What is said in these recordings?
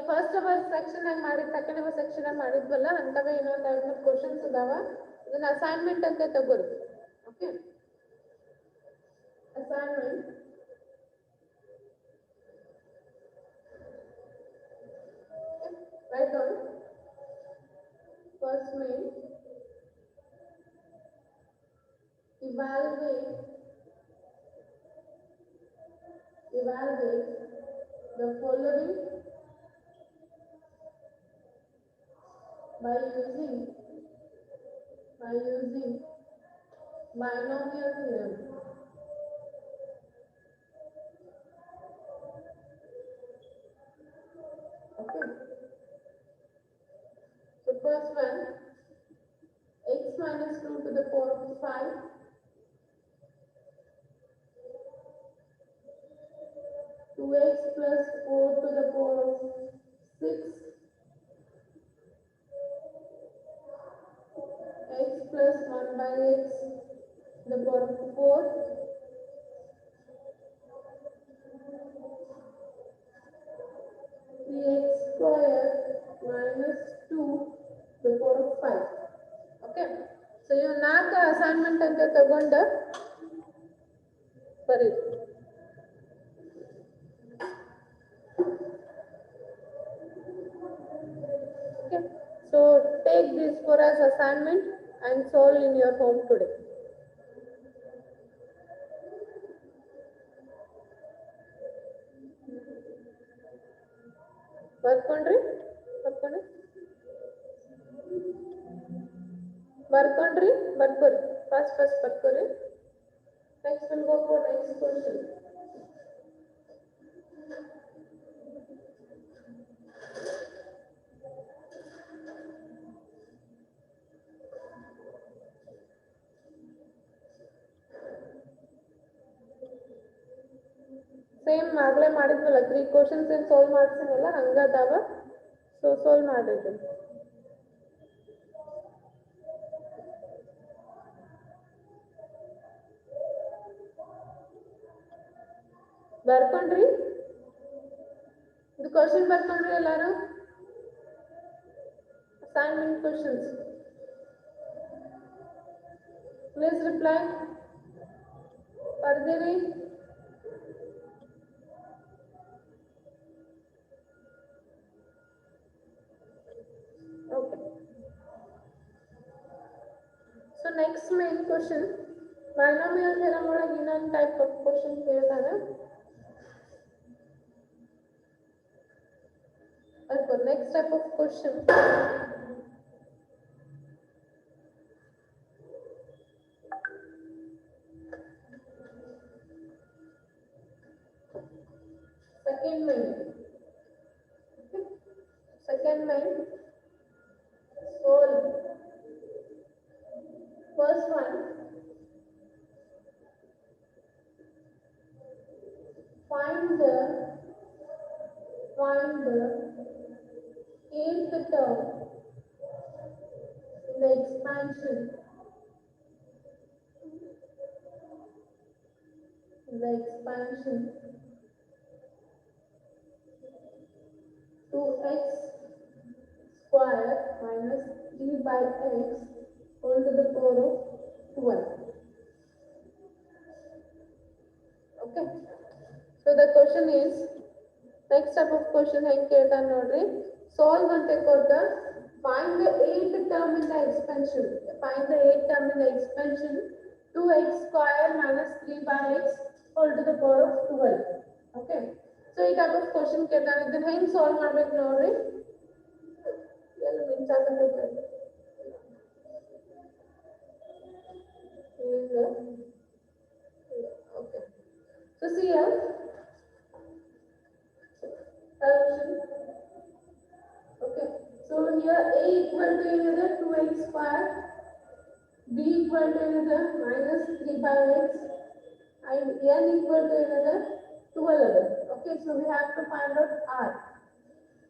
First hour section ಆಗಿ ಮಾಡಿ second hour section ಆಗಿ ಮಾಡಿದ್ವಲ್ಲ ಅಂತವೇ ಇನ್ನೊಂದು 2-3 ಕ್ವಶನ್ಸ್ ಇದಾವ ಇದನ್ನ ಅಸೈನ್ಮೆಂಟ್ ಅಂತ ತಗೋರಿ okay assignment write down first main evaluate the following by using binomial theorem. Okay. So first one, x minus 2 to the power of 5 2x plus 4 to the power of 6 x plus 1 by x to the power of 4 3x square minus 2 to the power of 5. Okay. So you ನಾಲ್ಕು assignment ಅಂತ ತಗೊಂಡು ಬರೀ okay. So take this for as assignment and solve in your home today. ಬರ್ಕೊಂಡ್ರಿ ಬರ್ಕೋರಿ first ಬರ್ಕೋರಿ next we'll go for next question. Same ಆಗಲೇ ಮಾಡಿದ್ವಲ್ಲ 3 questions ಏನು ಸಾಲ್ವ್ ಮಾಡ್ಸಿನಲ್ಲ ಹಂಗದಾವ ಸೊ ಸಾಲ್ವ್ ಮಾಡಿದ್ವಿ ಬರ್ಕೊಂಡ್ರಿ ಇದು ಕ್ವಶನ್ ಬರ್ಕೊಂಡ್ರಿ ಎಲ್ಲಾರು ಅಸೈನ್ಮೆಂಟ್ ಕ್ವಶನ್ಸ್ ಪ್ಲೀಸ್ ರಿಪ್ಲೈ ಬರ್ದಿರಿ okay so next main question binomial theorem ಒಳಗೆ ಇನ್ನೊಂದು ಟೈಪ್ ಆಫ್ ಕ್ವಶನ್ ಕೇಳ್ತಾನೆ ಅದಕ್ಕೆ next type of question second main solve first one find the eighth term in the expansion 2x square minus 3 by x whole to the power of 12. Okay. So the question is, next type of question ಹೆಂಗೆ ಕೇಳ್ತಾನೆ ನೋಡ್ರಿ solve ಅಂತ ಕೊಟ್ಟ find the eighth term in the expansion 2x square minus 3 by x whole to the power of 12. Okay. So ಈ type of question ಕೇಳ್ತಾನೆ ಇದನ್ನ ಹೆಂಗೆ solve ಮಾಡ್ಬೇಕು ನೋಡ್ರಿ ಎಲ್ಲ ಮಿಂಚಾಕತ್ತೈತೆ okay so see here okay so here a equal to another 2x square b equal to another minus 3 by x and n equal to another 12. Okay, so we have to find out r.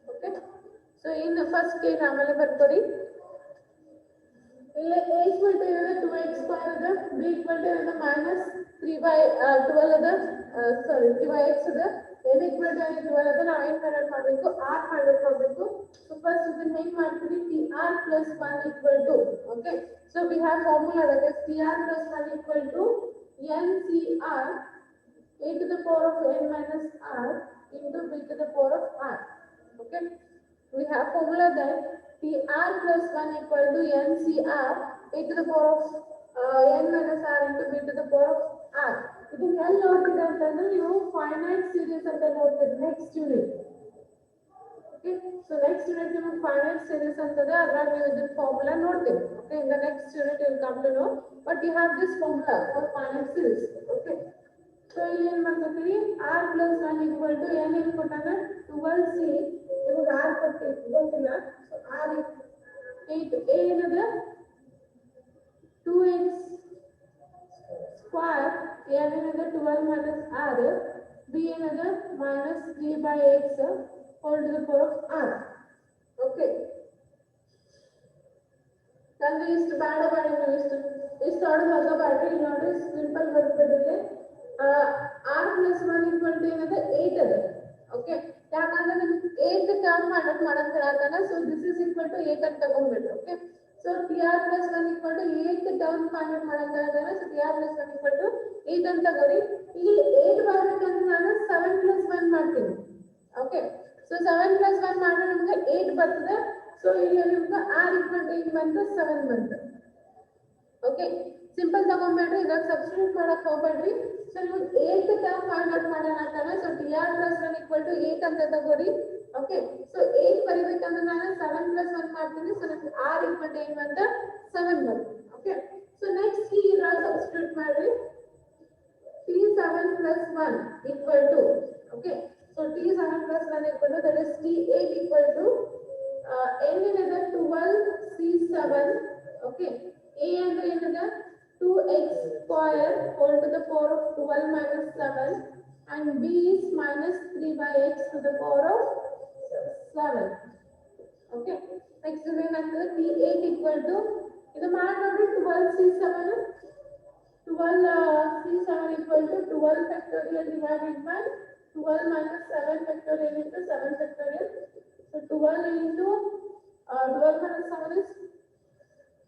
Okay, so in the first case amale barkori ಇಲ್ಲಿ a equal to ಏನದ 2x square ಅದ, b equal to ಏನದ minus 3 by 12 ಅದ, sorry 3 by x ಅದ, n equal to 12 ಅದ. ನಾವು ಏನು find out ಮಾಡಬೇಕು, r ಫೈಂಡ್ ಔಟ್ ಮಾಡಬೇಕು. ಸೊ ಫಸ್ಟ್ ಇದನ್ನ ಹೆಂಗ್ ಮಾಡ್ತೀವಿ, tr plus 1 equal to, okay, so we have formula that is tr plus 1 equal to ncr a to the power of n minus r into b to the power of r. Okay, we have formula that tr plus 1 equal to ncr a to the power of n minus r into b to the power of r. ಇದು ಎಲ್ಲಿ ನೋಡ್ತೀರಾ ಅಂತಂದ್ರೆ ನೀವು finite series ಅಂತ ನೋಡ್ತೀರಿ next unit. Okay, so next unit ನಿಮಗೆ finite series ಅಂತದ, ಅದ್ರಾಗ ನೀವು ಇದನ್ನ ಫಾರ್ಮುಲಾ ನೋಡ್ತೀವಿ. Okay, in the next unit will come to know, but you have this formula for finite series. Okay, so ಇಲ್ಲಿ ಏನು ಮಾಡ್ತೀವಿ, r plus 1 equal to n ಏನು ಕೊಟ್ಟಾಗ 12c, ಇವಾಗ r ಗೊತ್ತಿಲ್ಲ, ಸೊ r 8 a ಏನದ 2x square, a ಏನದ 12 minus r, b ಏನದ minus 3 by x whole to the power of r. Okay, ಅಂದ್ರೆ ಇಷ್ಟು ಬೇಡ ಬೇಡ, ಇಷ್ಟು ಹೊಡೆದಾಗ ಬೇಡ್ರಿ. ಇಲ್ಲಿ ನೋಡ್ರಿ simple ಬರ್ಬಿಟ್ಟಿದೆ, r plus 1 equal to ಏನದ 8 ಅದ. ಓಕೆ, ಯಾಕಂದ್ರೆ ನಿಮ್ಗೆ 8 ಟರ್ಮ್ ಮಾಡಕ್ ಹೇಳತ್ತಾನ, so this is equal to 8 ಅಂತ ತಗೊಂಡ್ಬಿಡ್ರಿ. Okay, so tr plus 1 equal to 8 term find ಮಾಡಕ್ ಹೇಳ್ತಾನೆ, so tr plus 1 equal to 8 ಅಂತ ತಗೋರಿ. ಇಲ್ಲಿ 8 ಬರ್ಬೇಕಂದ್ರೆ ನಾನು 7 plus 1 ಮಾಡ್ತೀನಿ. ಓಕೆ, ಸೊ 7 plus 1 ಮಾಡಿದ್ರೆ ನಮ್ಗೆ 8 ಬರ್ತದೆ. ಸೊ ಇಲ್ಲಿ ನಿಮ್ಗೆ r equal to 8 ಬಂತು, 7 ಬಂತು. ಓಕೆ, ಸಿಂಪಲ್ ತಗೊಂಡ್ಬೇಡ್ರಿ, ಇದಾಗ ಸಬ್ಸ್ಟಿಟ್ಯೂಟ್ ಮಾಡಕ್ ಹೋಗ್ಬೇಡ್ರಿ. ಸೊ ನೀವು 8 ಟರ್ಮ್ ಫೈಂಡ್ ಔಟ್ ಮಾಡೋಣ ಅಂತಾನೆ, so tr plus 1 equal to 8 ಅಂತ ತಗೋರಿ. ಓಕೆ, ಸೊ 8 ಬರಿಬೇಕಂದ್ರೆ ನಾನು 7 plus 1 ಮಾಡ್ತೀನಿ, ಸೊ ನಮ್ಗೆ r equal to 8 ಬಂತ 7 ಬಂತು. ಓಕೆ, ಸೊ ನೆಕ್ಸ್ಟ್ ಈ ಇದ್ರಾಗ ಸಬ್ಸ್ಟಿಟ್ಯೂಟ್ ಮಾಡ್ರಿ, t7 plus 1 equal to, okay, so t7 plus 1 equal to, that is t8 equal to n ಏನದ 12c7. okay, a ಅಂದ್ರೆ ಏನದ 2x square whole to the power of 12 minus 7 and b is minus 3 by x to the power of 7. okay, next is ಏನಾಗ್ತದೆ, t8 equal to, ಇದು ಮಾಡಿ ನೋಡ್ರಿ, 12c7 equal to 12 factorial divided by 12 minus 7 factorial into 7 factorial. So 12 into 12 minus 7 is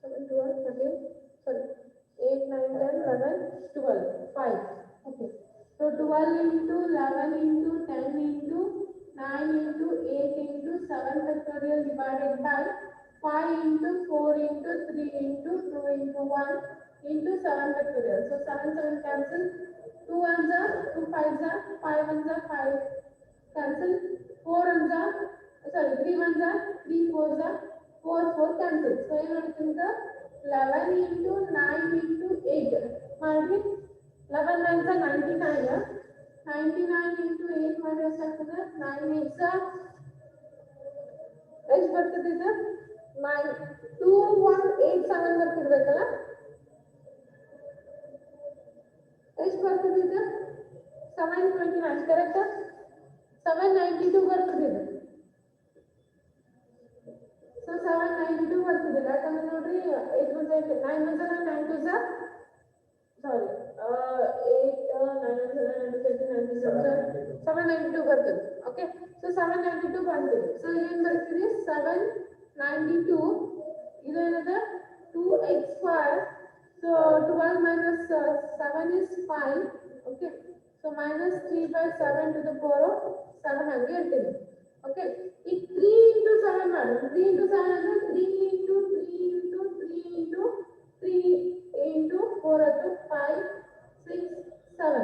7, 12, 13, sorry, 8, 9, 10, 11, 12, 5. Okay. So 12 into 11 into 10 into 9 into 8 into 7 factorial divided by 5 into 4 into 3 into 2 into 1 into 7 factorial. So 7 cancel, 2 ones are 2 5s are 5 ones are 5 cancel, 4 ones are, sorry, 3 ones are 3 4s are 4 cancel. So ಏನು ಮಾಡ್ತೀನಿ, 11 into 9 into 8 ಮಾಡಿ, 11 9s are 99, 99 into 8 ಮಾಡಿ ಎಷ್ಟಾಗ್ತದೆ, 9 8s are ಎಷ್ಟು ಬರ್ತದೆ, ಇದು 2187 ಬರ್ತಿರ್ಬೇಕಲ್ಲ, ಎಷ್ಟು ಬರ್ತದೆ ಇದು, 729 ಕರೆಕ್ಟ್, 792 ಬರ್ತದೆ ಇದು. ಸೊ 792 ಬರ್ತಿದೆ, ಯಾಕಂದ್ರೆ ನೋಡ್ರಿ 8 1 9 1 9 2 ಸಾರಿ 8 9 792 ಬರ್ತದೆ. ಓಕೆ, ಸೊ 792 ಬಂದಿದೆ. ಸೊ ಏನ್ ಬರ್ತಿದೆ, 792, ಇದು ಏನದ 2x square, so 12 minus 7 is 5. okay, so minus 3 by 7 to the power of 7 ಹಂಗೆ ಇರ್ತೀವಿ. ಓಕೆ, ಈ 3 into 7 ಮಾಡಿ, 3 into 7 ಅಂದ್ರೆ 3 into 3 into 3 into 3 into 4 ಅದು 5 6 7,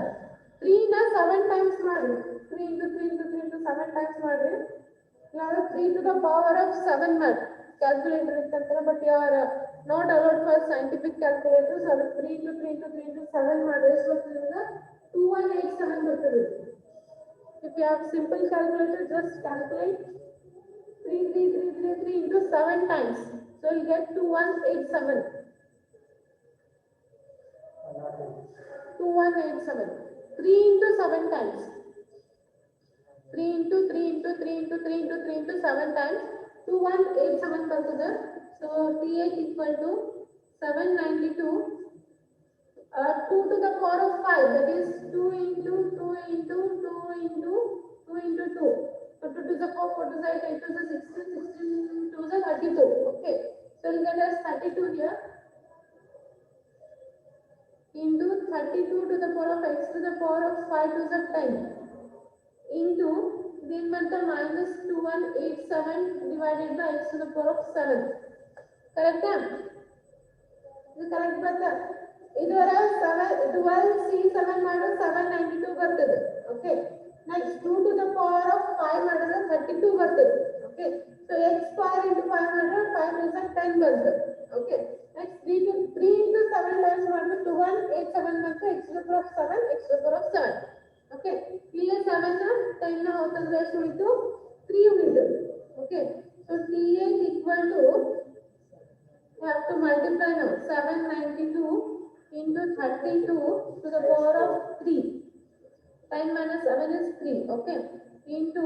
3 ನ 7 ಟೈಮ್ಸ್ ಮಾಡಿ, 3 into 3 into 3 into 7 ಟೈಮ್ಸ್ ಮಾಡ್ರಿ, ಇಲ್ಲ 3 to the power of 7 ಮಾಡಿ ಕ್ಯಾಲ್ಕುಲೇಟರ್ ಇರ್ತಂತಾರೆ, but you are not allowed for scientific calculator. So ಅದು 3 into 3 into 3 into 7 ಮಾಡಿ ಎಷ್ಟು ಬರ್ತದೆ, 2187 ಬರ್ತದೆ. If you have simple calculator, just calculate 3 into 7 times, so you get 2187. 2187, 3 into 7 times, 3 into 3 into 3 into 3 into 3 into 7 times 2187 ಬರ್ತದೆ. So T8 equal to 792 2 to the power of 5, that is 2 into 2 into 2 into 2 into 2. So 2 to the power 4 to the 8 to the 16, 16 to the 32. Okay. So we'll get as 32 here into 32 to the power of x to the power of 5 to the 10 into then the minus 2187 divided by x to the power of 7. Correct? Is correct brother? ಇದರ 12 C7 ಮಾಡಿದ್ರೆ 792 ಬರ್ತದೆ. Okay. Next 2 to the power of 5 ಮಾಡಿದ್ರೆ 32 ಬರ್ತದೆ. Okay. So x power into 5 ಮಾಡಿದ್ರೆ 5 is 10 ಬರ್ತದೆ. Okay. Next 3 into 7 times ಮಾಡಿದ್ರೆ 2187 ಬಂತು x to the power of 7 x to the power of 7. Okay. ಇಲ್ಲಿ 7 ನ 10 ನ ಹೊತ್ತಂದ್ರೆ ಎಷ್ಟು ಉಳಿತು? 3 ಉಳಿತು. Okay. So T8 equal to we have to multiply now 792 into 32 to the power of 3. 10 minus 7 is 3. Okay. Into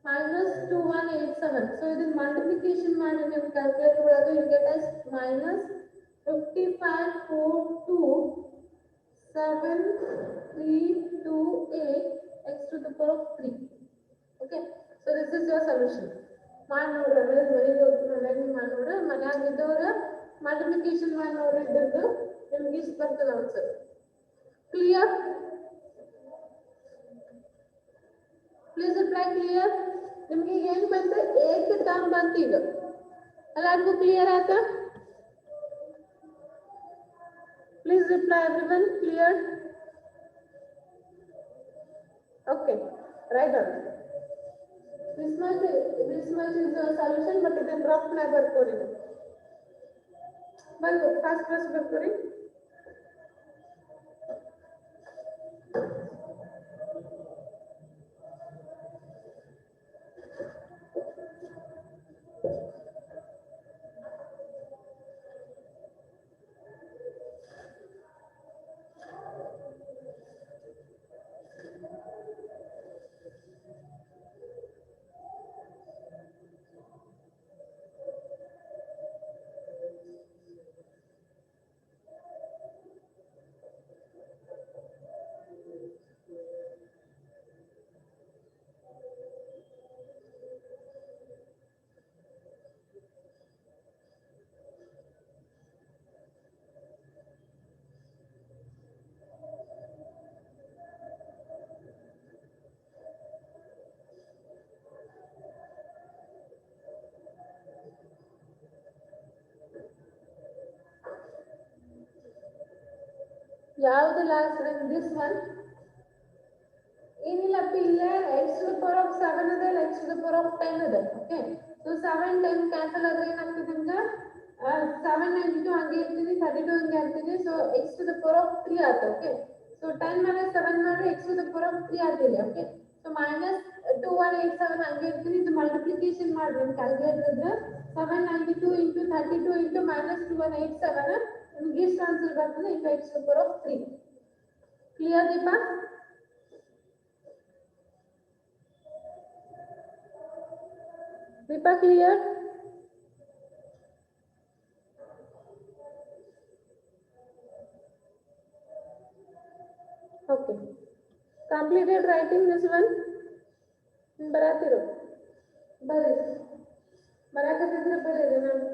minus 2187. So it is multiplication made in your calculator. You get as minus 5542 7328 x to the power of 3. Okay. So this is your solution. ಮಾಡಿ ನೋಡ್ರಿ ಆಮೇಲೆ ಮನೆಗೆ ಹೋಗಿ ಮಾಡಿ ಮನ್ಯಾಗಿದ್ದವ್ರ multiplication ಮಾಡಿ ನೋಡಿದ್ದು ನಿಮ್ಗೆ ಇಷ್ಟು ಬರ್ತದೆ answer. Clear? Please reply clear. ನಿಮ್ಗೆ ಏನ್ ಬಂತು? 8 ಟರ್ಮ್ ಬಂತು ಈಗ. ಎಲ್ಲರಿಗೂ ಕ್ಲಿಯರ್ ಆಯ್ತಾ? Please reply everyone. Clear? Okay. Right on. This much is the solution, but it is rough number for it. Well, fast ಬರ್ತೀರಿ. ಯಾವುದು ಲಾಸ್ಟ್ ರಂಗ್? This one. ಏನಿಲ್ಲಪ್ಪ ಇಲ್ಲ x to the power of 7 ಅದ, x to the power of 10 ಅದ. Okay. So 7 10 cancel ಆದ್ರೆ ಏನಾಗ್ತದೆ ನಿಮ್ಗೆ? 792 ಹಂಗೆ ಇರ್ತೀವಿ, 32 ಹಂಗೆ ಇರ್ತೀವಿ. So x to the power of 3 ಆಯ್ತು. ಓಕೆ. ಸೊ 10 minus 7 ಮಾಡಿದ್ರೆ x to the power of 3 ಆಗ್ತಿದೆ. ಓಕೆ. ಸೊ minus 2187 ಹಂಗೆ ಇರ್ತೀವಿ. ಇದು ಮಲ್ಟಿಪ್ಲಿಕೇಶನ್ ಮಾಡ್ರಿ ನಿಮ್ಮ ಕ್ಯಾಲ್ಕುಲೇಟರ್ ಇದ್ರೆ 792 into 32 into minus 2187 ನಿಮ್ಗೆ ಎಷ್ಟು ಆನ್ಸರ್ ಬರ್ತದೆ? into x to the power of 3. Clear Deepa? Deepa clear? Okay. Completed writing this one. ಬರತ್ತಿರೋ ಬರ್ರಿ, ಬರಕತ್ತಿದ್ರೆ ಬರ್ರಿ. ನಾನು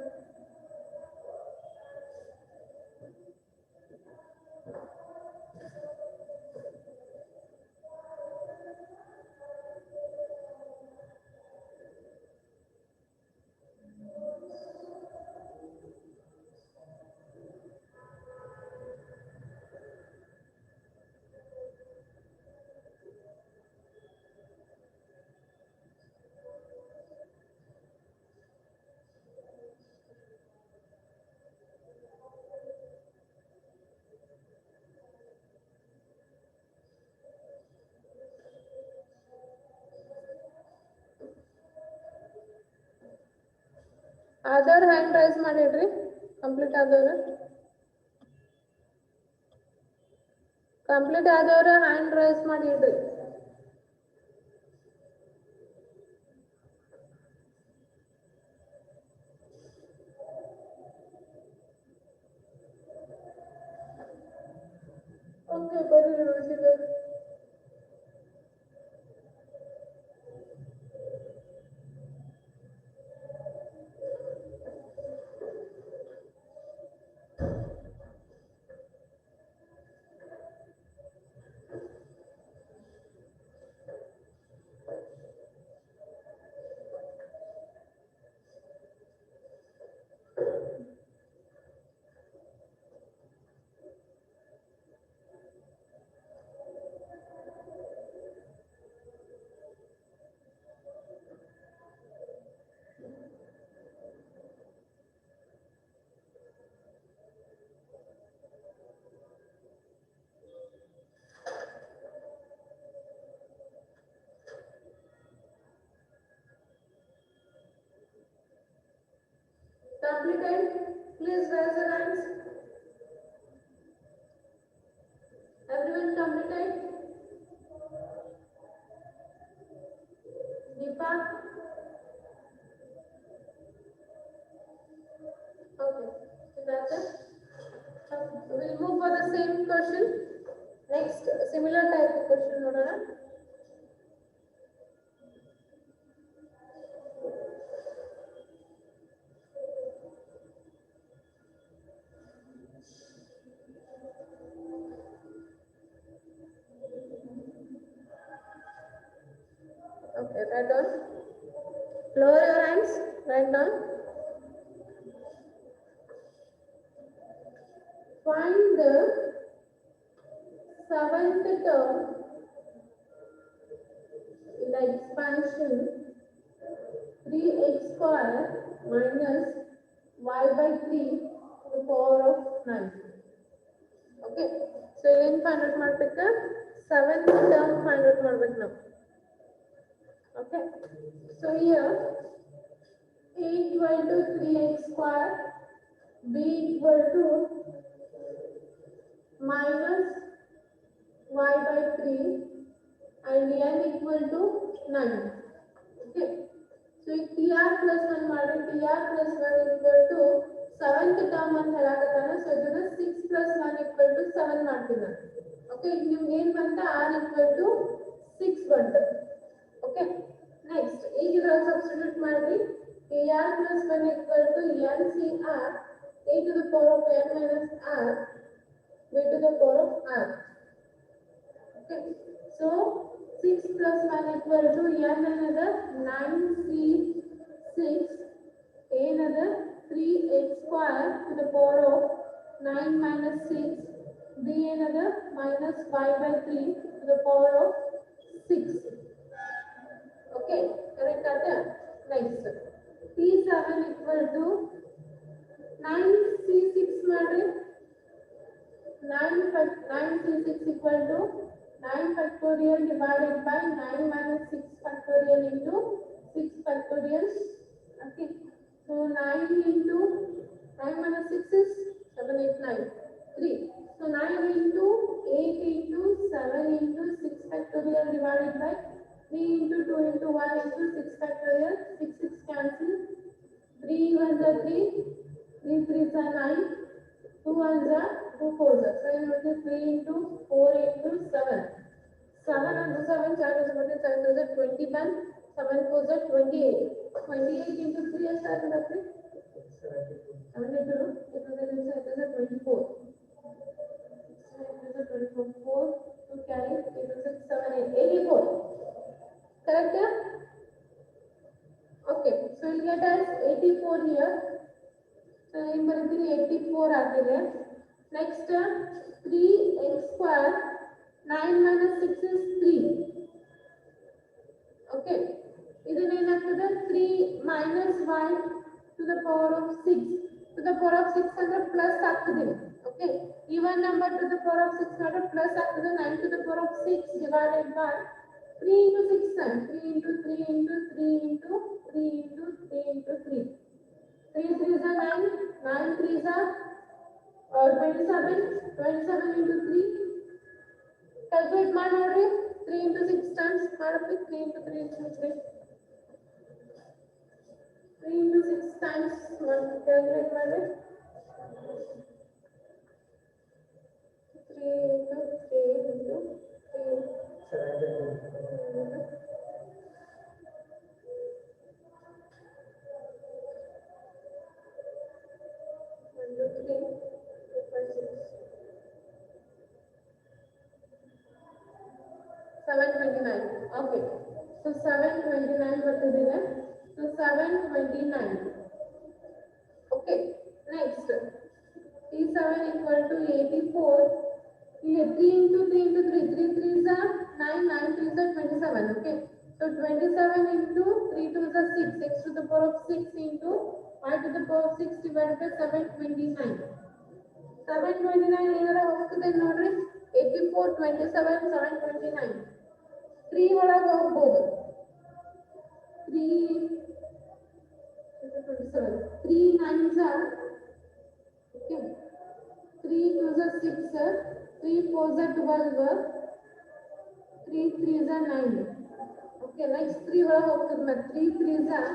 ಆದವ್ರು ಹ್ಯಾಂಡ್ ರೈಸ್ ಮಾಡಿಡ್ರಿ. ಕಂಪ್ಲೀಟ್ ಆದವ್ರು ಹ್ಯಾಂಡ್ ರೈಸ್ ಮಾಡಿಡ್ರಿ. ಪೇಪರ್ ನೋಡಿಸಿದ್ರು. Completed? Please raise your hands. Everyone completed? Deepak? Okay. So that's it. We'll move for the same question. Next, similar type of question. Nodana. Okay, write down. Lower your hands. Write down. Find the seventh term in the expansion 3x square minus y by 3 to the power of 9. Okay, so in find out ಮಾಡಬೇಕಾ seventh term find out ಮಾಡಬೇಕು ನಾವು. Okay, so here a equal to 3x square, b equal to minus y by 3 and n equal to 9. Okay, so if tr plus 1 ಮಾಡಿ tr plus 1 equal to 7th term ಅಂತ ಹೇಳಕತ್ತಾನ. So ಇದನ್ನ 6 plus 1 equal to 7 ಮಾಡ್ತೀನಿ ನಾನು. Okay, ಈಗ ನಿಮ್ಗೆ ಏನು ಬಂತ r equal to 6 ಬಂತ. ಓಕೆ, ನೆಕ್ಸ್ಟ್ ಈಗ ಇದ್ರಲ್ಲಿ ಸಬ್ಸ್ಟಿಟ್ಯೂಟ್ ಮಾಡ್ರಿ. tr plus 1 equal to ncr a to the power of n minus r b to the power of r. Okay, so 6 plus 1 equal to n another 9c6, a another 3x square to the power of 9 minus 6, b another minus 5 by 3 to the power of 6. Okay, correct आता. Next, t7 equal to 9c6 ಮಾಡಿ 9c6 equal to 9 factorial divided by 9 minus 6 factorial into 6 factorial. Okay, so 9 into 9 minus 6 is 7, 8, 9, 3. So 9 into 8 into 7 into 6 factorial divided by 3 into 2 into 1 into 6 factorial. 6 6 cancel. 3 1s are 3, 3 3s are 9, 2 1s are 2 4s are. So it will be 3 into 4 into 7. 7 and 7 charges about 7 is 21, 7 4s are 28. 28 into 3 is 7 into 7 into 2, it is 24. It is 24, 4 to carry, it is 6, 7, 8, 84. Correct? Okay, so we'll get as 84 here. So in 84 ಆಗಿದೆ. Next, 3x square 9 minus 6 is 3. Okay, ಇದನ್ನ ಏನಾಗ್ತದೆ 3 minus y to the power of 6 to the power of 6 ಅಂದ್ರೆ plus ಆಗ್ತದೆ. Okay, even number to the power of 6 ಅಂದ್ರೆ plus ಆಗ್ತದೆ. 9 to the power of 6 divided by 3 into 6 times 3 into 3 into 3 into 3 into 3 into 3. 3 3s are 9, 9 3s are 27, 27 into 3. Calculate ಮಾಡಿ ನೋಡ್ರಿ. 3 into 6 times ಮಾಡಬೇಕು. 3 into 3 into 3. 3 into 6 times calculate ಮಾಡಿ. 3 3 into 3 into 3 729. Okay. So 729 ಬರ್ತದಿದೆ. So 729. Okay. Next. T7 equal to 84. Here 3 into 3 into 3. 3 3s are 9. 9 3s are 27. Okay. So 27 into 3 2s are 6. X to the power of 6 into 5 to the power of 6 divided by 729. 729 ಏನಾರ ಹೋಗ್ತದೆ ನೋಡ್ರಿ. 84 27 729. 3 ಒಳಗೆ ಹೋಗ್ಬೋದು. 3 27. 3 9s are okay. 3 2s are 6. 3 4s are 12. 3 3s are 9. Okay, next 3 ಒಳಗೆ ಹೋಗ್ತದೆ ಮತ್ತೆ 3 3s are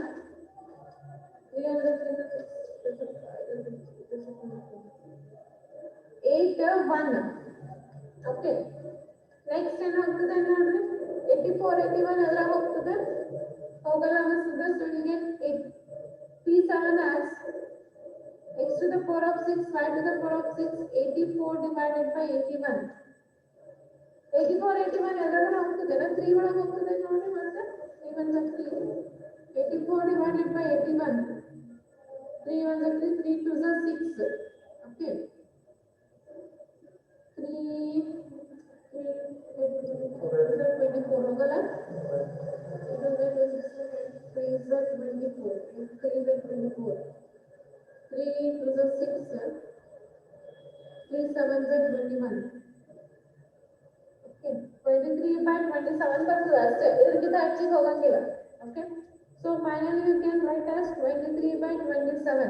8 1. Okay. Next ಏನು ಹೋಗ್ತದೆ ನೋಡ್ರಿ. 84 81 ಎಲ್ಲ ಹೋಗ್ತದೆ. ಹೋಗಲ್ಲ ಅನಿಸ್ತದೆ. So you get 87 as x to the power of 6 5 to the power of 6 84 divided by 81. 84 81 ಎಲ್ಲರೂ ಹೋಗ್ತದೆ. 3 ಒಳಗೆ ಹೋಗ್ತದೆ ನೋಡಿ ಮತ್ತೆ 3 1 3 84 divided by 81. 3 1 3 3 2 6. Okay. 3 24 ಹೋಗಲ್ಲ. 3 is 24. 3 is 24. 3 2 is 6. 3 7 is 21. Okay. 23 by 27 ಬರ್ತದೆ ಅಷ್ಟೇ. ಇದಕ್ಕಿಂತ ಹೆಚ್ಚಿಗೆ ಹೋಗಂಗಿಲ್ಲ. Okay. So finally you can write as 23 by 27.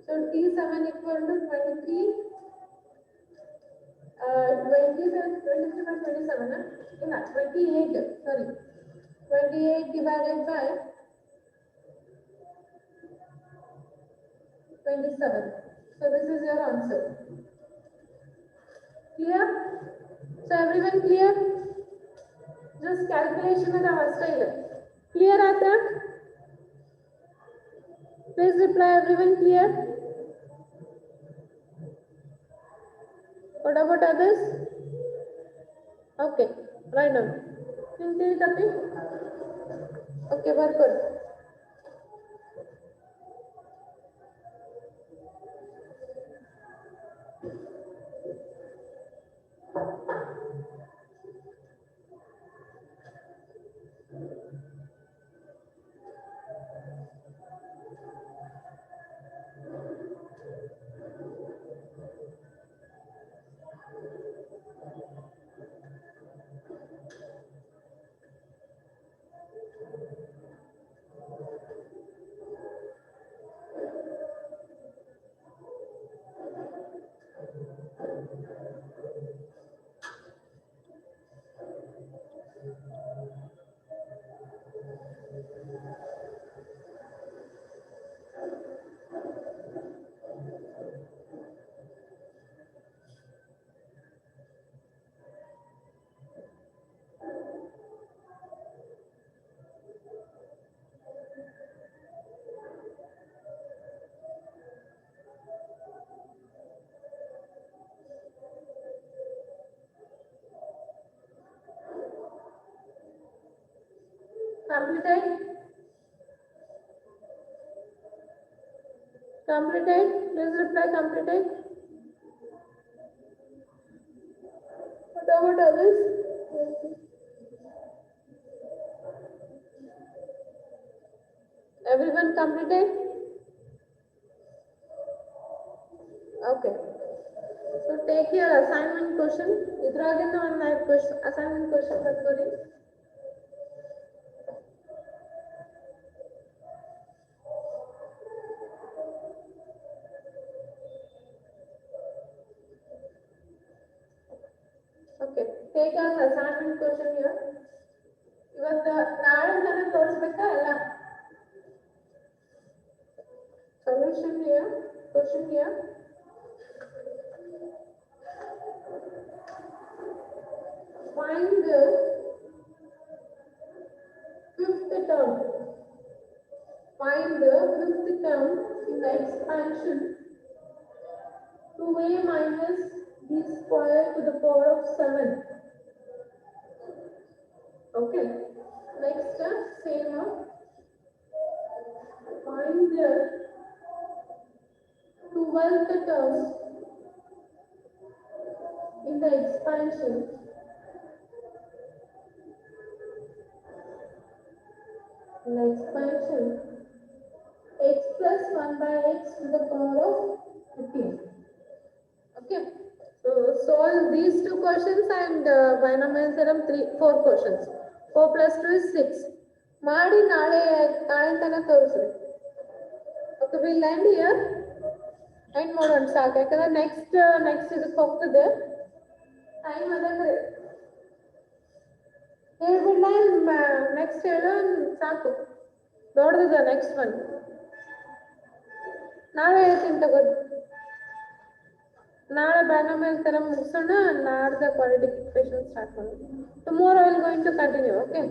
So T7 equal to 23 23 by 27 ಇಲ್ಲ 28 sorry 28 divided by 27. So this is your answer. Clear? So everyone clear? Just calculation of our style. Clear aata? Please reply everyone clear? What about others? Okay, right on. Clear tapi? Okay, very good. Completed? Completed? Please reply completed. What about others? Everyone completed? Okay. So take your assignment question. Idraginda one live question, assignment question ಬರ್ಕೋರಿ. Okay, take as assignment question here. ಇವತ್ತು ನಾಳೆ ತನಕ ತೋರಿಸ್ಬೇಕಾ ಎಲ್ಲ solution here, question here. find the fifth term. Find the fifth term in the expansion 2a minus b square to the power of 7. Okay. Next, same. Find the 12th term in the expansion x plus 1 by x to the power of 15. Okay. So solve these two questions and binomial theorem 4 questions. 4 plus 2 is 6. ಮಾಡಿ ನಾಳೆ ತನ ತೋರಿಸ್ರಿ. Okay, we'll end here. End ಮಾಡೋಣ ಸಾಕು, ಯಾಕಂದ್ರೆ next ಇದಕ್ಕೆ ಹೋಗ್ತದೆ time ಅದಂದ್ರೆ ಹೇಳ್ಬಿಡ್ಲ next ಹೇಳೋ ಸಾಕು, ದೊಡ್ಡದ ನೆಕ್ಸ್ಟ್ ಒನ್ ನಾಳೆ ಹೇಳ್ತೀನಿ ತಗೋರಿ. ನಾಳೆ ಬೈನಾಮಿಯಲ್ ಥರ ಮುಗಿಸೋಣ, ನಾಡ್ದ ಕ್ವಾಲಿಫಿಕೇಶನ್ ಸ್ಟಾರ್ಟ್ ಮಾಡೋಣ. Tomorrow will going to continue. Okay,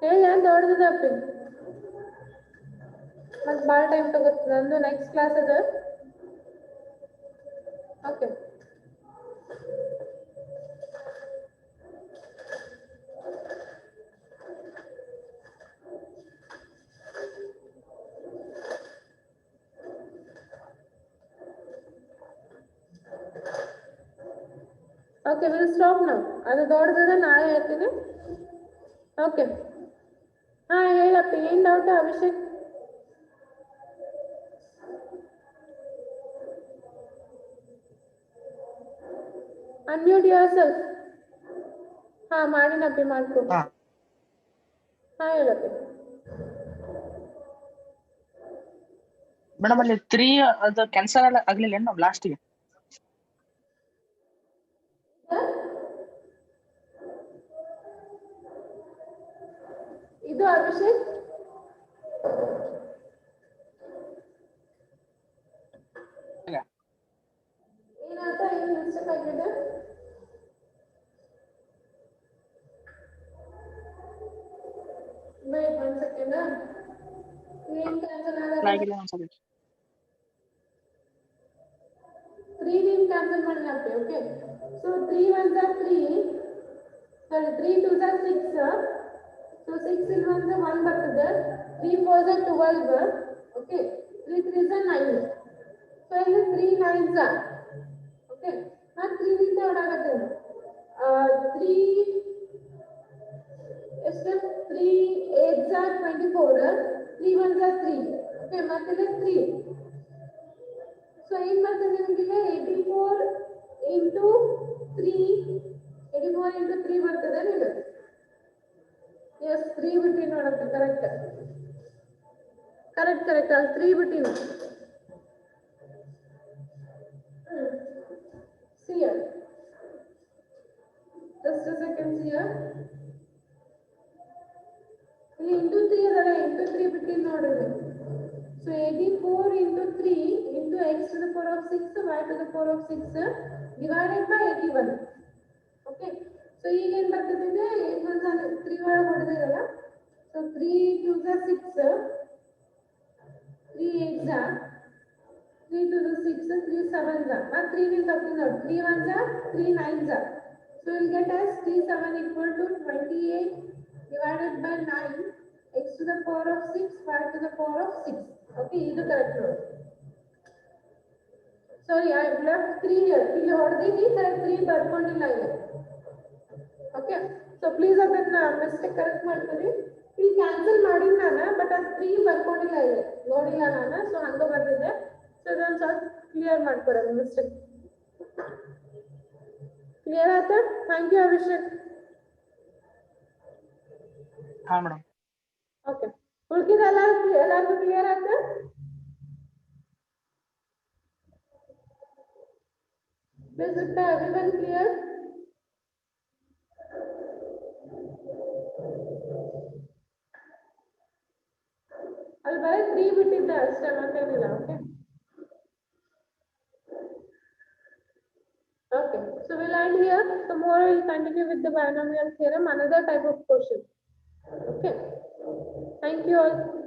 ಹೇಳ ದೊಡ್ಡದ ಅಪ್ಪಿ, ಮತ್ತೆ ಭಾಳ ಟೈಮ್ ತಗೋತದೆ. ನಂದು ನೆಕ್ಸ್ಟ್ ಕ್ಲಾಸ್ ಅದ. ಓಕೆ, ಓಕೆ ವಿಲ್ ಸ್ಟಾಪ್ ನಾವು. ಅದು ದೊಡ್ಡದ ನಾಳೆ ಹೇಳ್ತೀನಿ. ಓಕೆ, ಹಾಂ ಹೇಳಪ್ಪ, ಏನು doubt Abhishek? Unmute yourself. ಹಾಂ ಮಾಡಿನಪ್ಪಿ, ಮಾಡ್ಕೊ. ಹಾಂ ಹೇಳಪ್ಪಿ. ಮೇಡಮ್ ಅಲ್ಲಿ 3 ಅದು ಕ್ಯಾನ್ಸಲ್ ಆಗ್ಲಿಲ್ಲ ಏನು ಲಾಸ್ಟಿಗೆ? ಇದು ಅಭಿಷೇಕ್ ಏನಾತ, ಏನು ಮಿಸ್ಟೇಕ್ ಆಗಿದೆ? Wait 1 second. ಏನು ಕ್ಯಾನ್ಸಲ್ ಆಗಿಲ್ಲ ಅನ್ಸುತ್ತೆ. 3 ನೀನು ಕ್ಯಾನ್ಸಲ್ ಮಾಡಲಾಗ್ತೆ. Okay, so 3 1s are 3, sorry 3 2s are 6. So 6 ಇಲ್ಲಿ ಒಂದು 1 ಬರ್ತದೆ. 3 4s are 12. Okay, 3 3s are 9. So ಇಲ್ಲಿ 3 9s are. ಓಕೆ, ನಾನು 3 ನಿಂದ ಹೊಡಾಕತ್ತೆ. 3 ಎಷ್ಟು? 3 8s are 24. 3 1s are 3. Okay, ಮತ್ತೆ 3. ಸೊ ಏನು ಬರ್ತದೆ ನಿಮಗೆ? 84 ಇಂಟು 3 ಬರ್ತದೆ ನಿಮಗೆ. ಎಸ್, 3 ಬಿಟ್ಟು ನೋಡತ್ತೆ. ಕರೆಕ್ಟ್ ಅಲ್ಲಿ 3 ಬಿಟ್ಟು. ಸಿಯರ್ ಜಸ್ಟ್ ಅ ಸೆಕೆಂಡ್. ಸಿಯರ್ ಇಲ್ಲಿ ಇಂಟು 3 ಅದಲ್ಲ, ಇಂಟು 3 ಬಿಟ್ಟು ನೋಡ್ರಿ. So 84 into 3 into x to the power of 6 y to the power of 6 divided by 81. Okay, so ಈಗ ಏನು ಬರ್ತದೆ? 8 1s are 3 ಒಳಗೆ ಹೊಡೆದಿರಲ್ಲ. So 3 2s are 6, 3 8s are 3 2s are 6, 3 7s are, ಮತ್ತು 3 ನಿಂದ ತಪ್ಪಿ ನೋಡಿ. 3 1s are 3 9s are. So we'll get as 3 7 equal to 28 divided by 9 x to the power of 6 y to the power of 6. Okay, ಇದು correct ನೋಡಿ. ಸಾರಿ, I left 3 here. ಇಲ್ಲಿ ಹೊಡೆದಿದ್ದೀನಿ, correct 3 ಬರ್ಕೊಂಡಿಲ್ಲ ಇಲ್ಲಿ. Okay, so please ಅದನ್ನ mistake correct ಮಾಡ್ತೀವಿ. ಇಲ್ಲಿ cancel ಮಾಡಿಲ್ಲ ನಾನು, but ಅದು 3 ಬರ್ಕೊಂಡಿಲ್ಲ ಇಲ್ಲಿ, ನೋಡಿಲ್ಲ ನಾನು. ಸೊ ಹಂಗೆ ಬರ್ತಿದೆ. ಸೊ ಇದೊಂದು ಸ್ವಲ್ಪ ಕ್ಲಿಯರ್ ಮಾಡ್ಕೊಡೋದು ಮಿಸ್ಟೇಕ್. ಕ್ಲಿಯರ್ ಆಯ್ತಾ? Thank you Abhishek. ಹಾಂ ಮೇಡಮ್. ಓಕೆ, ಉಳ್ಕಿದ ಎಲ್ಲರಿಗೂ ಕ್ಲಿಯರ್ ಆಯ್ತಾ? Is it everyone clear? ಅಲ್ಲಿ ಬರೀ 3 ಬಿಟ್ಟಿದ್ದೆ ಅಷ್ಟೇ, ಮತ್ತೇನಿಲ್ಲ. Okay, okay, so will end here. Tomorrow we'll continue with the binomial theorem, another type of question. Okay. Thank you all.